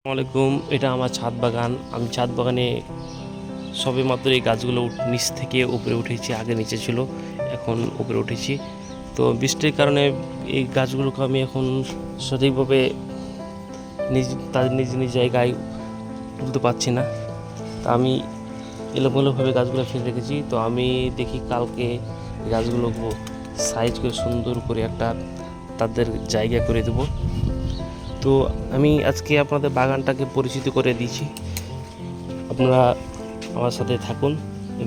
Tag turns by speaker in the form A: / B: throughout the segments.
A: আসসালামাইকুম। এটা আমার ছাদ বাগান। আমি ছাদ বাগানে সবেমাত্র এই গাছগুলো নিচ থেকে উপরে উঠেছি। আগে নিচে ছিল, এখন উপরে উঠেছি। তো বৃষ্টির কারণে এই গাছগুলোকে আমি এখন সঠিকভাবে তাদের নিজ নিজ জায়গায় তুলতে পারছি না। তা আমি এলোমেলোভাবে গাছগুলো ফেলে রেখেছি। তো আমি দেখি কালকে গাছগুলো সাইজ করে সুন্দর করে একটা তাদের জায়গা করে দেবো। তো আমি আজকে আপনাদের বাগানটাকে পরিচিত করে দিয়েছি, আপনারা আমার সাথে থাকুন।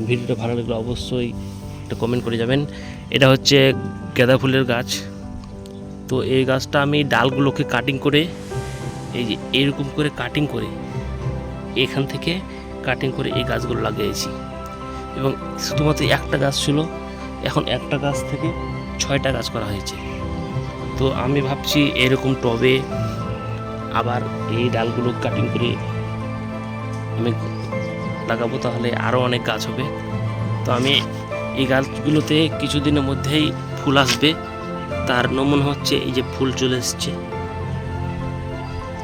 A: ভিডিওটা ভালো লাগলে অবশ্যই একটা কমেন্ট করে যাবেন। এটা হচ্ছে গাঁদা ফুলের গাছ। তো এই গাছটা আমি ডালগুলোকে কাটিং করে এই যে এরকম করে কাটিং করে এখান থেকে কাটিং করে এই গাছগুলো লাগিয়েছি। এবং শুধুমাত্র একটা গাছ ছিল, এখন একটা গাছ থেকে 6টা গাছ করা হয়েছে। তো আমি ভাবছি এরকম টবে আবার এই ডালগুলো কাটিং করে আমি লাগাবো, তাহলে আরও অনেক গাছ হবে। তো আমি এই গাছগুলোতে কিছুদিনের মধ্যেই ফুল আসবে। তার নমুনা হচ্ছে এই যে ফুল চলে এসছে।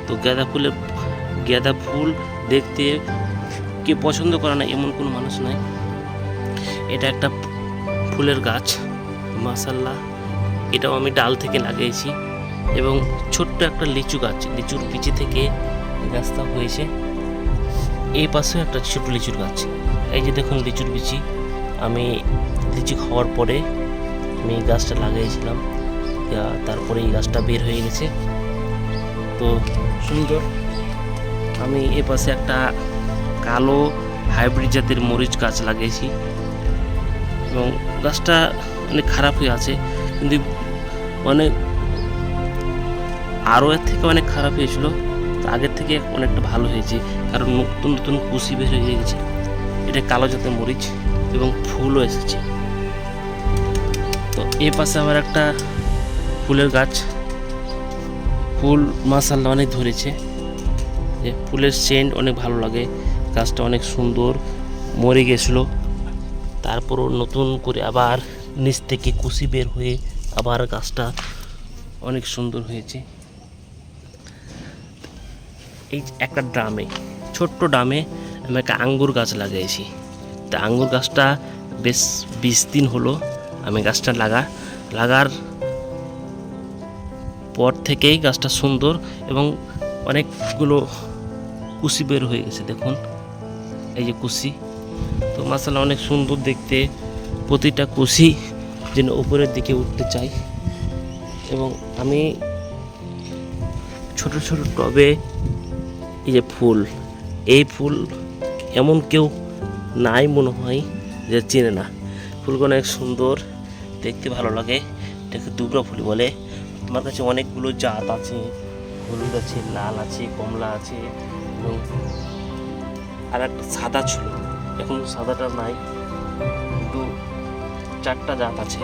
A: তো গাঁদা ফুল দেখতে কে পছন্দ করে না এমন কোনো মানুষ নাই। এটা একটা ফুলের গাছ, মাশাআল্লাহ। এটাও আমি ডাল থেকে লাগিয়েছি। এবং ছোট্ট একটা লিচু গাছ, লিচুর বিচি থেকে গাছটা হয়েছে। এই পাশেও একটা ছোট লিচুর গাছ। এই যে দেখুন লিচুর বিচি, আমি লিচু খাওয়ার পরে আমি গাছটা লাগিয়েছিলাম, তারপরে এই গাছটা বের হয়ে গেছে। তো সুন্দর। আমি এ পাশে একটা কালো হাইব্রিড জাতের মরিচ গাছ লাগিয়েছি। এবং গাছটা অনেক খারাপ হয়ে আছে, কিন্তু অনেক আরও এর থেকে অনেক খারাপ হয়েছিল। আগের থেকে অনেকটা ভালো হয়েছে, কারণ নতুন নতুন কুশি বের হয়ে গেছে। এটা কালো জাতের মরিচ এবং ফুলও এসেছে। তো এ পাশে আমার একটা ফুলের গাছ, ফুল মাশাআল্লাহ অনেক ধরেছে। যে ফুলের সেন্ট অনেক ভালো লাগে। গাছটা অনেক সুন্দর, মরে গেছিলো, তারপরও নতুন করে আবার নিচ থেকে কুশি বের হয়ে আবার গাছটা অনেক সুন্দর হয়েছে। এই একটা ড্রামে, ছোট্ট ড্রামে আমি একটা আঙ্গুর গাছ লাগিয়েছি। তা আঙ্গুর গাছটা বেশ 20 দিন হলো আমি গাছটা লাগার পর থেকেই গাছটা সুন্দর এবং অনেকগুলো কুশি বের হয়ে গেছে। দেখুন এই যে কুশি, তো মাশাআল্লাহ অনেক সুন্দর দেখতে। প্রতিটা কুশি যেন উপরের দিকে উঠতে চাই। এবং আমি ছোট ছোট টবে এই যে ফুল, এই ফুল এমন কেউ নাই মনে হয় যে চেনে না। ফুলগুলো অনেক সুন্দর, দেখতে ভালো লাগে। এটাকে দুর্গা ফুল বলে। আমার কাছে অনেকগুলো জাত আছে, হলুদ আছে, লাল আছে, কমলা আছে, এবং আর একটা সাদা ছিল, এখন সাদাটা নাই, কিন্তু 4টা জাত আছে।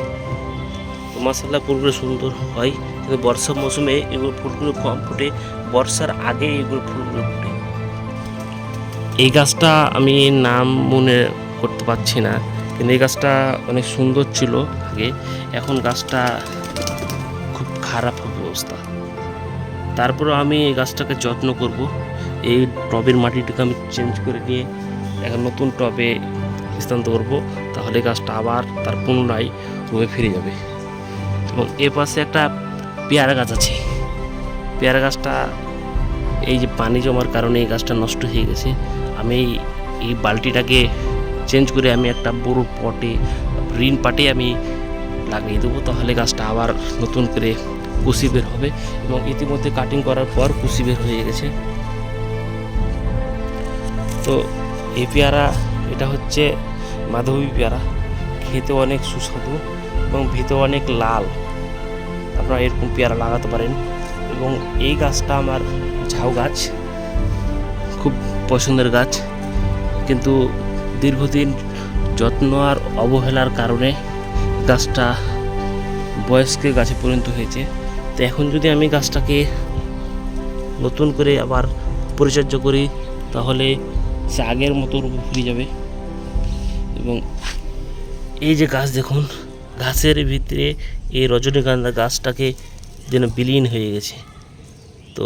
A: তো মাশাআল্লাহ ফুলগুলো সুন্দর হয়, কিন্তু বর্ষার মৌসুমে এগুলো ফুলগুলো কম ফুটে, বর্ষার আগে এগুলো ফুলগুলো ফুটে। এই গাছটা আমি নাম মনে করতে পারছি না, কিন্তু এই গাছটা অনেক সুন্দর ছিল আগে, এখন গাছটা খুব খারাপ অবস্থা। তারপরে আমি এই গাছটাকে যত্ন করব। এই টবের মাটিটাকে আমি চেঞ্জ করে নিয়ে এখন নতুন টবে স্থানান্তর করব, তাহলে গাছটা আবার তার পুনরায় রূপে ফিরে যাবে। এবং এ পাশে একটা পেয়ারা গাছ আছে। পেয়ারা গাছটা এই যে পানি জমার কারণে এই গাছটা নষ্ট হয়ে গেছে। আমি এই বালতিটাকে চেঞ্জ করে আমি একটা বড় পটে, ঋণ পাটে আমি লাগিয়ে দেবো, তাহলে গাছটা আবার নতুন করে কুশি বের হবে। এবং ইতিমধ্যে কাটিং করার পর কুশি বের হয়ে গেছে। তো এই পেয়ারা, এটা হচ্ছে মাধবী পেয়ারা, খেতে অনেক সুস্বাদু এবং ভিতরে অনেক লাল। আপনারা এরকম পেয়ারা লাগাতে পারেন। এবং এই গাছটা আমার ঝাউ গাছ, খুব পছন্দের গাছ, কিন্তু দীর্ঘদিন যত্ন আর অবহেলার কারণে গাছটা বয়স্কের গাছে পরিণত হয়েছে। তো এখন যদি আমি গাছটাকে নতুন করে আবার পরিচর্যা করি, তাহলে সে আগের মতো রূপে ফিরে যাবে। এবং এই যে গাছ দেখুন, ঘাসের ভিতরে এই রজনীগন্ধা গাছটাকে যেন বিলীন হয়ে গেছে। তো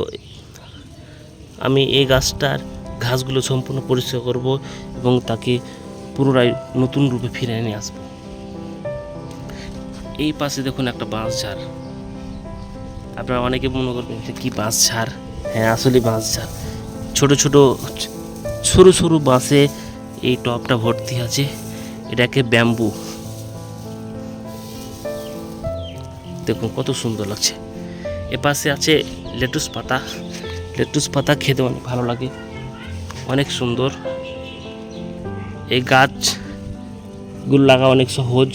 A: আমি এই গাছটার ঘাসগুলো সম্পূর্ণ পরিষ্কার করব এবং তাকে পুনরায় নতুন রূপে ফিরে নিয়ে আসব। এই পাশে দেখুন একটা বাঁশঝাড়। আপনারা অনেকে মনে করবেন যে কি বাঁশঝাড়। হ্যাঁ, আসলে বাঁশঝাড়। ছোট ছোট সরু সরু বাঁশে এই টবটা ভর্তি আছে। এটাকে ব্যাম্বু। দেখুন কত সুন্দর লাগছে। এ পাশে আছে লেটুস পাতা। লেটুস পাতা খেতে অনেক ভালো লাগে, অনেক সুন্দর। এই গাছগুলো লাগা অনেক সহজ,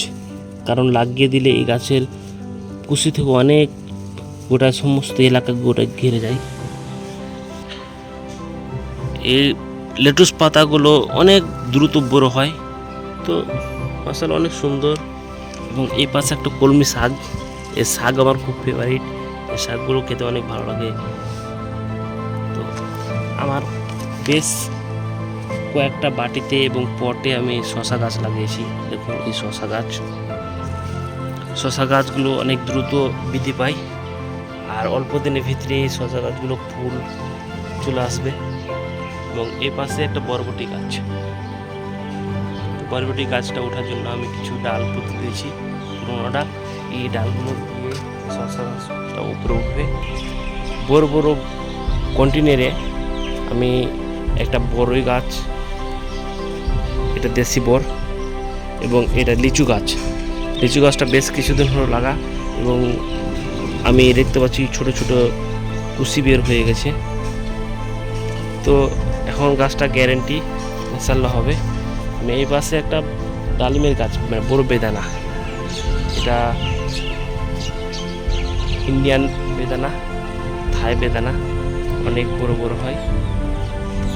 A: কারণ লাগিয়ে দিলে এই গাছের কুশি থেকে অনেক গোটা সমস্ত এলাকা গোটা ঘিরে যায়। এই লেটুস পাতাগুলো অনেক দ্রুত বড় হয়, তো আসলে অনেক সুন্দর। এবং এই পাশে একটা কলমি শাক। এই শাক আমার খুব ফেভারিট। এই শাকগুলো খেতে অনেক ভালো লাগে। তো আমার বেশ কয়েকটা বাটিতে এবং পটে আমি শশা গাছ লাগিয়েছি। দেখুন এই শশা গাছ। শশা গাছগুলো অনেক দ্রুত বৃদ্ধি পায়, আর অল্প দিনের ভিতরে এই শশা গাছগুলো ফুল চলে আসবে। এবং এই পাশে একটা বরবটি গাছ। বরবটি গাছটা ওঠার জন্য আমি কিছু ডাল পুঁতে দিয়েছি, পুরোনো ডাল। এই ডালগুলো দিয়ে শশা গাছটা উপরে উঠবে। বড় বড় কন্টেনারে আমি একটা বড়ই গাছ, এটা দেশি বর, এবং এটা লিচু গাছ। লিচু গাছটা বেশ কিছুদিন হলো লাগা, এবং আমি দেখতে পাচ্ছি ছোট ছোট কুশি বের হয়ে গেছে। তো এখন গাছটা গ্যারেন্টি ইনশাল্লাহ হবে। আমি এই পাশে একটা ডালিমের গাছ, মানে বড় বেদানা। এটা ইন্ডিয়ান বেদানা, থাই বেদানা, অনেক বড় বড় হয়।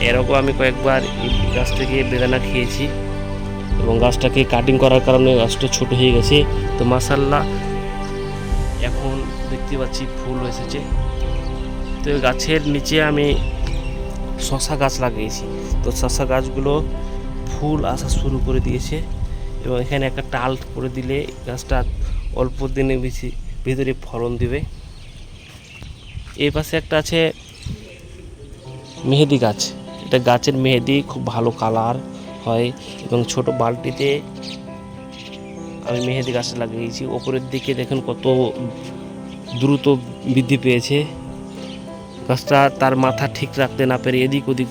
A: এরকম আমি কয়েকবার এই গাছ থেকে বেদানা খেয়েছি, এবং গাছটাকে কাটিং করার কারণে গাছটা ছোট হয়ে গেছে। তো মাশাআল্লাহ এখন দেখতে পাচ্ছি ফুল এসেছে। তো এই গাছের নিচে আমি শশা গাছ লাগিয়েছি। তো শশা গাছগুলো ফুল আসা শুরু করে দিয়েছে, এবং এখানে একটা টাল করে দিলে গাছটা অল্প দিনের ভিতরে ফলন দিবে। এই পাশে একটা আছে মেহেদি গাছ। এটা গাছের মেহেদি খুব ভালো কালার হয়, এবং ছোট বালতিতে আমি মেহেদি গাছ লাগিয়েছি। ওপরের দিকে দেখুন কত দ্রুত বৃদ্ধি পেয়েছে। গাছটা তার মাথা ঠিক রাখতে না পেরে এদিক ওদিক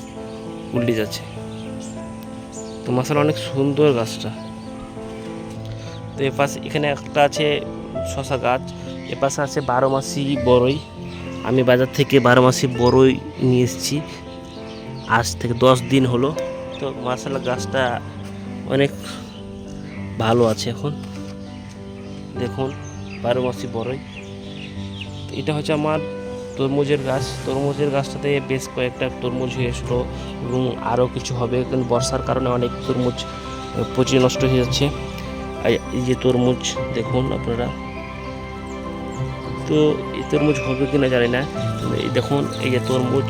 A: উল্টে যাচ্ছে। তো মাশাআল্লাহ অনেক সুন্দর গাছটা। তো এপাশে এখানে একটা আছে শশা গাছ। এপাশে আছে 12 মাসি বড়ই। আমি বাজার থেকে 12 মাসি বড়ই নিয়ে এসেছি, আজ থেকে 10 দিন হলো। তো মাশাআল্লাহ গাছটা অনেক ভালো আছে এখন। দেখুন 12 মাসি বড়ই। এটা হচ্ছে আমার তরমুজের গাছ। তরমুজের গাছটাতে বেশ কয়েকটা তরমুজ হয়েছিল, এবং আরও কিছু হবে, কিন্তু বর্ষার কারণে অনেক তরমুজ পচে নষ্ট হয়ে যাচ্ছে। এই যে তরমুজ দেখুন আপনারা। তো এই তরমুজ হবে কিনা জানি না। এই দেখুন এই যে তরমুজ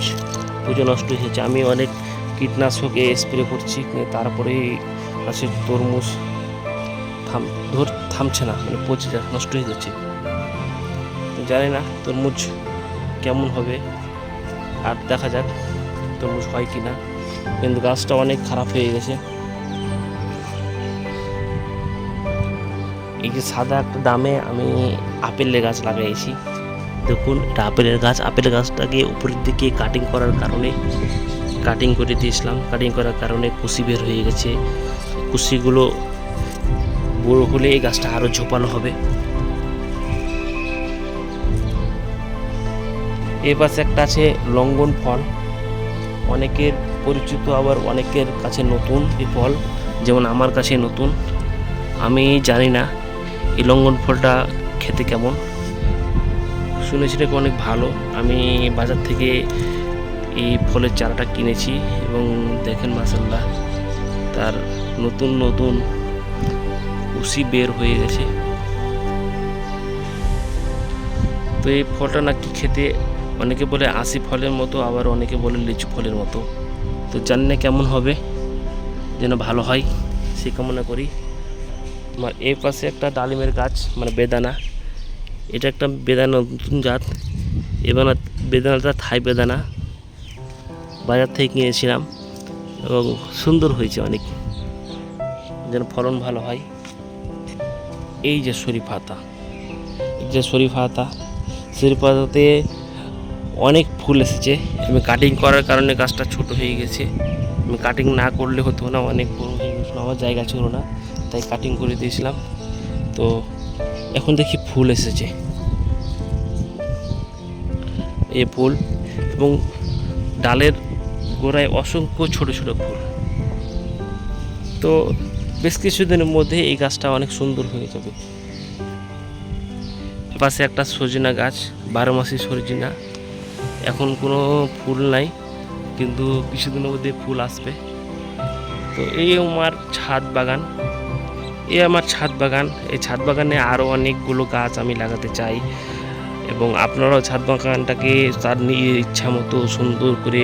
A: পচে নষ্ট হয়ে যাচ্ছে। আমি অনেক কীটনাশকে স্প্রে করছি, তারপরে গাছের তরমুজ থামছে না, মানে পচে নষ্ট হয়ে যাচ্ছে। তো জানি না তরমুজ কেমন হবে, আর দেখা যাক তরমুজ হয় কি না। কিন্তু গাছটা অনেক খারাপ হয়ে গেছে। এই যে সাদা একটা দামে আমি আপেলের গাছ লাগাইছি। দেখুন এটা আপেলের গাছ। আপেলের গাছটাকে উপরের দিকে কাটিং করার কারণে কাটিং করে দিয়েছিলাম। কাটিং করার কারণে কুশি বের হয়ে গেছে। কুশিগুলো বড় হলে এই গাছটা আরও ঝোপালো হবে। এই পাশে একটা আছে লঙ্ঘন ফল। অনেকের পরিচিত, আবার অনেকের কাছে নতুন এই ফল, যেমন আমার কাছে নতুন। আমি জানি না এই লঙ্ঘন ফলটা খেতে কেমন। শুনেছি এটা অনেক ভালো। আমি বাজার থেকে এই ফলের চারাটা কিনেছি, এবং দেখেন মাশাআল্লাহ তার নতুন নতুন কুশি বের হয়ে গেছে। তো এই ফলটা নাকি খেতে অনেকে বলে আশি ফলের মতো, আবার অনেকে বলে লিচু ফলের মতো। তো জানি না কেমন হবে, যেন ভালো হয় সে কামনা করি। আমার এই পাশে একটা ডালিমের গাছ, মানে বেদানা। এটা একটা বেদানা নতুন জাত। এবার বেদানাটা থাই বেদানা। বাজার থেকে কিনেছিলাম এবং সুন্দর হয়েছে অনেক, যেন ফলন ভালো হয়। এই যে শরীফাতা, এই যে শরীফাতাতে অনেক ফুল এসেছে। আমি কাটিং করার কারণে গাছটা ছোট হয়ে গেছে। আমি কাটিং না করলে হতো না, অনেক বড় হয়ে গেছিলো, আমার জায়গা ছিল না, তাই কাটিং করে দিয়েছিলাম। তো এখন দেখি ফুল এসেছে, এই ফুল, এবং ডালের গোড়ায় অসংখ্য ছোট ছোট ফুল। তো বেশ কিছুদিনের মধ্যে এই গাছটা অনেক সুন্দর হয়ে যাবে। পাশে একটা সজনা গাছ, 12 মাসি সজনা, এখন কোনো ফুল নাই, কিন্তু কিছুদিনের মধ্যে ফুল আসবে। তো এই আমার ছাদ বাগান, এই ছাদ বাগানে আরও অনেকগুলো গাছ আমি লাগাতে চাই, এবং আপনারাও ছাদ বাগানটাকে তার নিয়ে ইচ্ছা মতো সুন্দর করে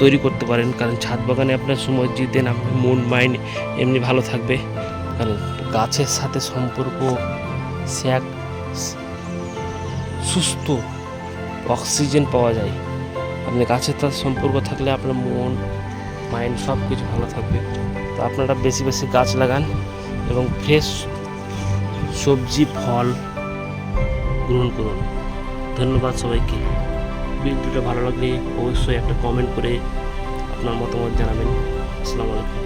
A: তৈরি করতে পারেন। কারণ ছাদ বাগানে আপনার সময় দিতেন, আপনার মন মাইন্ড এমনি ভালো থাকবে। কারণ গাছের সাথে সম্পর্ক, সে এক সুস্থ অক্সিজেন পাওয়া যায়। আপনি গাছের সাথে সম্পর্ক থাকলে আপনার মন মাইন্ড সব কিছু ভালো থাকবে। তো আপনারা বেশি বেশি গাছ লাগান এবং ফ্রেশ সবজি ফল গ্রহণ করুন। ধন্যবাদ সবাইকে। ভিডিওটা ভালো লাগলে অবশ্যই একটা কমেন্ট করে আপনার মতামত জানাবেন। আসসালামু আলাইকুম।